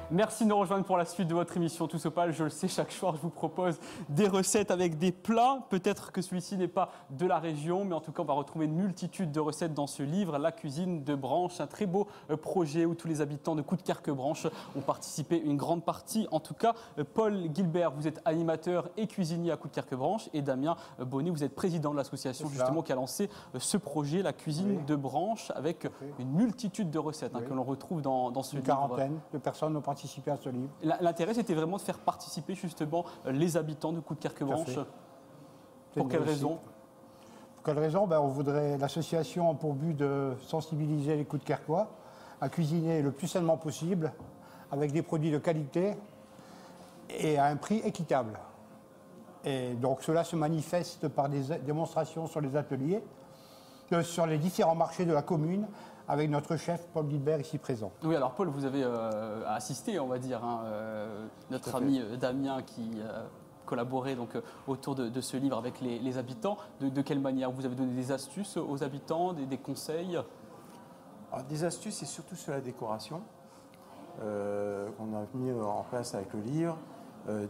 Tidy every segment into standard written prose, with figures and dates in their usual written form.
Merci de nous rejoindre pour la suite de votre émission Tous au Pal. Je le sais, chaque soir, je vous propose des recettes avec des plats. Peut-être que celui-ci n'est pas de la région, mais en tout cas, on va retrouver une multitude de recettes dans ce livre, La cuisine de Branche, un très beau projet où tous les habitants de Coudekerque-Branche ont participé, une grande partie. En tout cas, Paul Gilbert, vous êtes animateur et cuisinier à Coudekerque-Branche, et Damien Bonnet, vous êtes président de l'association justement qui a lancé ce projet, La cuisine de Branche, avec une multitude de recettes que l'on retrouve dans ce livre. Une quarantaine de personnes ont participé à ce livre. L'intérêt, c'était vraiment de faire participer justement les habitants de Coudekerque-Branche. Pour quelle raison? Pour quelle raison? L'association a pour but de sensibiliser les Coudekerquois à cuisiner le plus sainement possible, avec des produits de qualité et à un prix équitable. Et donc cela se manifeste par des démonstrations sur les ateliers, sur les différents marchés de la commune, avec notre chef Paul Gilbert ici présent. Oui, alors Paul, vous avez assisté, on va dire, notre ami Damien qui collaborait donc, autour de ce livre avec les habitants. De quelle manière? Vous avez donné des astuces aux habitants, des conseils? Alors, des astuces, et surtout sur la décoration, qu'on a mis en place avec le livre,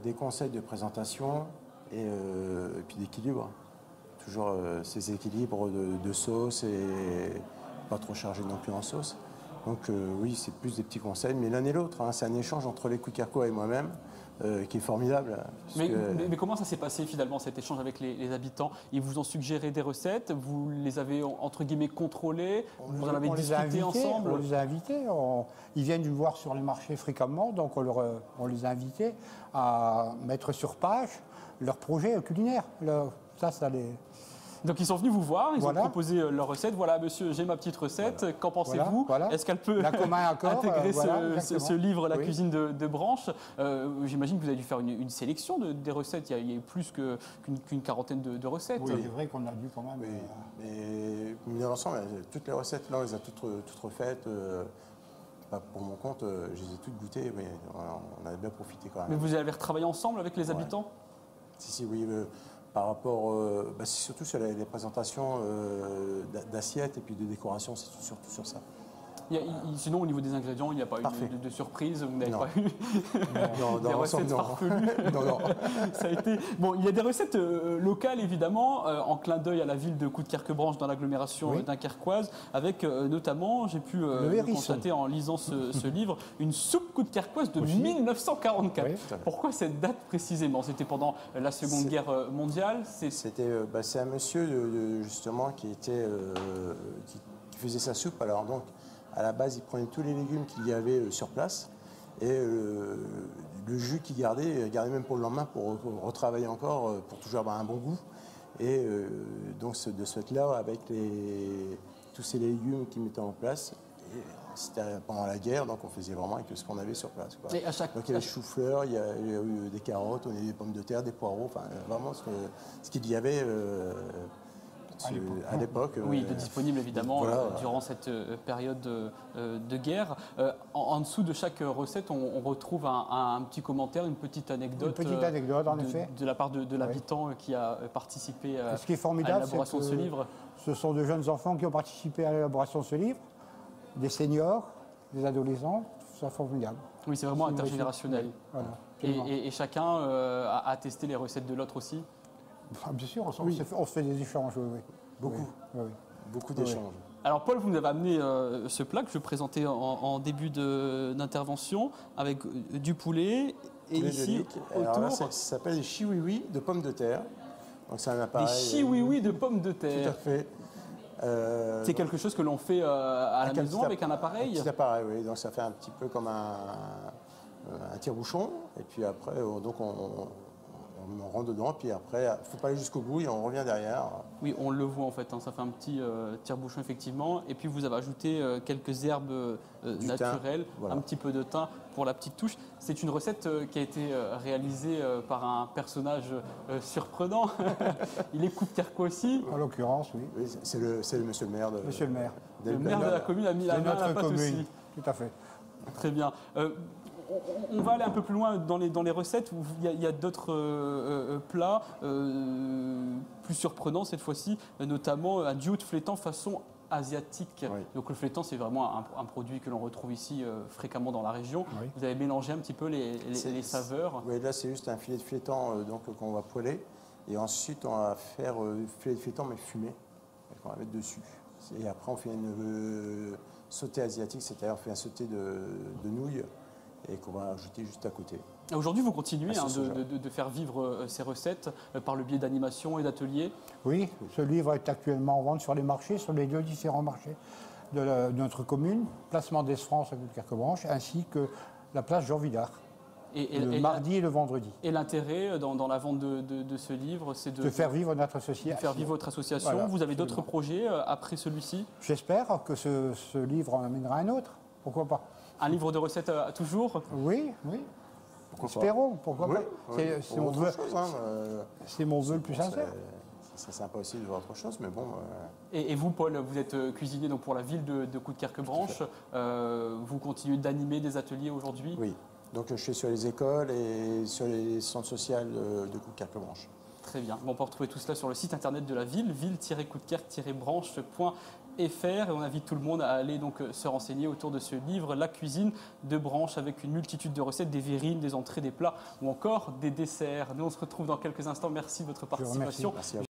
des conseils de présentation et puis d'équilibre. Toujours ces équilibres de sauce et pas trop chargé non plus en sauce. Donc oui, c'est plus des petits conseils, mais l'un et l'autre. C'est un échange entre les Coudekerquois et moi-même qui est formidable. Mais comment ça s'est passé finalement cet échange avec les habitants? Ils vous ont suggéré des recettes, vous les avez entre guillemets contrôlées, vous en avez discuté ensemble? On les a invités, ils viennent nous voir sur les marchés fréquemment, donc on les a invités à mettre sur page leur projet culinaire. Donc ils sont venus vous voir, ils ont proposé leur recette. Voilà, monsieur, j'ai ma petite recette. Qu'en pensez-vous? Est-ce qu'elle peut intégrer ce livre, La cuisine de Branche? J'imagine que vous avez dû faire une sélection des recettes. Il y a eu plus qu'une quarantaine de recettes. Oui, c'est vrai qu'on a dû quand même. Mais dans l'ensemble, toutes les recettes, là, on les a toutes refaites. Pour mon compte, je les ai toutes goûtées, mais on a bien profité quand même. Mais vous avez retravaillé ensemble avec les habitants? Si, oui. Par rapport, c'est surtout sur les présentations d'assiettes et puis de décoration, c'est surtout sur ça. Sinon, au niveau des ingrédients, il n'y a pas eu de surprise, vous n'avez pas eu des recettes farfelues. Non. Ça a été... Bon, il y a des recettes locales, évidemment, en clin d'œil à la ville de Coudekerque-Branche dans l'agglomération dunkerquoise, avec notamment, j'ai pu le constater en lisant ce livre, une soupe coudekerquoise de 1944. Oui, pourquoi cette date précisément? C'était pendant la Seconde Guerre mondiale? C'est un monsieur, justement, qui faisait sa soupe. Alors, donc, à la base, il prenait tous les légumes qu'il y avait sur place et le jus qu'il gardait, il gardait même pour le lendemain pour retravailler encore, pour toujours avoir un bon goût. Et donc de ce fait-là, avec tous ces légumes qu'il mettait en place, c'était pendant la guerre, donc on faisait vraiment avec ce qu'on avait sur place. Donc il y avait chou-fleur, il y a eu des carottes, on avait des pommes de terre, des poireaux, enfin vraiment ce qu'il y avait à l'époque. Oui, de disponible évidemment durant cette période de guerre. En dessous de chaque recette, on retrouve un petit commentaire, une petite anecdote, en effet, de la part de l'habitant qui a participé à l'élaboration de ce livre. Ce sont de jeunes enfants qui ont participé à l'élaboration de ce livre, des seniors, des adolescents, c'est formidable. Oui, c'est vraiment intergénérationnel. Voilà, et chacun a testé les recettes de l'autre aussi? Bien sûr, on se fait des échanges, oui. Beaucoup. Beaucoup d'échanges. Alors Paul, vous nous avez amené ce plat que je présentais en début d'intervention avec du poulet et ici autour. Alors là, ça s'appelle des chiwiwi de pommes de terre. Donc c'est un appareil. Des chiwiwi de pommes de terre. Tout à fait. C'est quelque chose que l'on fait à la maison avec un appareil? Un petit appareil, oui. Donc ça fait un petit peu comme un tire-bouchon. Et puis après, donc on rentre dedans, puis après, il ne faut pas aller jusqu'au bout et on revient derrière. Oui, on le voit en fait, ça fait un petit tire-bouchon effectivement. Et puis vous avez ajouté quelques herbes naturelles, un petit peu de thym pour la petite touche. C'est une recette qui a été réalisée par un personnage surprenant. Il est Coudekerquois aussi. En l'occurrence, oui. C'est le monsieur le maire. Monsieur le maire. Le maire de la commune a mis la main à la pâte aussi. Tout à fait. Très bien. On va aller un peu plus loin dans les recettes. Il y a d'autres plats plus surprenants cette fois-ci, notamment un duo de flétan façon asiatique. Oui. Donc le flétan, c'est vraiment un produit que l'on retrouve ici fréquemment dans la région. Oui. Vous avez mélangé un petit peu les saveurs. Oui, là c'est juste un filet de flétan donc qu'on va poêler. Et ensuite on va faire filet de flétan mais fumé, qu'on va mettre dessus. Et après on fait une sauté asiatique, c'est-à-dire on fait un sauté de nouilles et qu'on va ajouter juste à côté. Aujourd'hui, vous continuez Ah, c'est de faire vivre ces recettes par le biais d'animations et d'ateliers. Oui, ce livre est actuellement en vente sur les marchés, sur les 2 différents marchés de notre commune, placement d'Es-France à Coudekerque-Branche, ainsi que la place Jean Villard, le mardi et le vendredi. Et l'intérêt dans la vente de ce livre, c'est De faire vivre notre de association. faire vivre votre association. Voilà, Vous avez absolument. d'autres projets après celui-ci? J'espère que ce livre en amènera un autre. Pourquoi pas? Un livre de recettes toujours? Oui, oui. Pourquoi pas? Espérons, pourquoi Oui, pas. oui. C'est Ou mon autre vœu, chose, hein, c'est mon vœu le plus sincère. C'est sympa aussi de voir autre chose, mais bon. Et vous, Paul, vous êtes cuisinier donc, pour la ville de Coudekerque-Branche. Vous continuez d'animer des ateliers aujourd'hui? Oui. Donc je suis sur les écoles et sur les centres sociaux de Coudekerque-Branche. Très bien. Bon, on peut retrouver tout cela sur le site internet de la ville, ville-coudekerque-branche.fr. Et on invite tout le monde à aller donc se renseigner autour de ce livre, La cuisine de Branche, avec une multitude de recettes, des verrines, des entrées, des plats ou encore des desserts. Nous, on se retrouve dans quelques instants. Merci de votre Je vous remercie. participation. Merci à vous.